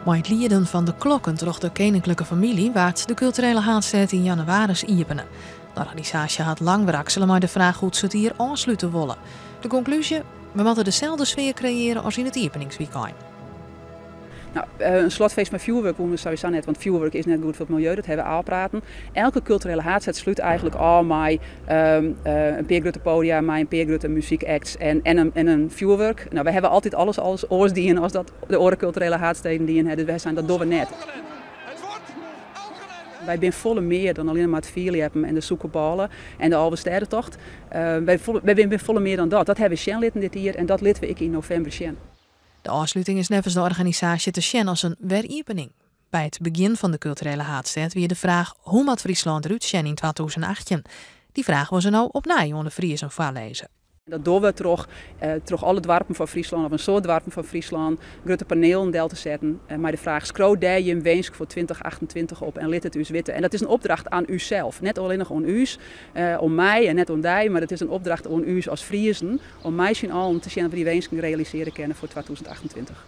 Maar het lieden van de klokken troch de koninklijke familie waard de culturele haardstad in januari iepenen. De organisatie had lang wrakselen maar de vraag hoe ze het hier aansluiten willen. De conclusie: we moeten dezelfde sfeer creëren als in het openingsweekend. Nou, een slotfeest met vuurwerk doen we sowieso net, want vuurwerk is net goed voor het milieu, dat hebben we al praten. Elke culturele haardstad sluit eigenlijk al met een paar grote podia, met een paar grote muziekacts en een vuurwerk. Nou, we hebben altijd alles oorsdienen als dat de andere culturele haardsteden die hebben, dus wij zijn dat doen we net. Wij zijn volle meer dan alleen maar het Vierliappen en de Soekerballen en de Alversterrentocht. Wij zijn volle meer dan dat. Dat hebben we Sjen dit jaar en dat litten we in november Sjen. De afsluiting is nevens de organisatie te zien als een weropening. Bij het begin van de culturele haardstad weer de vraag hoe moet Friesland eruit zien in 2018. Die vraag was er nou op na onder Fries en voorlezen. Dat doen we terug alle dwarpen van Friesland, of een soort dwarpen van Friesland, grote panelen deel te zetten. Maar de vraag schroot daar je een wens voor 2028 op en liet het u weten. En dat is een opdracht aan uzelf. Net alleen nog aan u, om mij en net om die, maar het is een opdracht aan u als Friesen. Om mij zien al te zien dat we die wens kunnen realiseren kunnen voor 2028.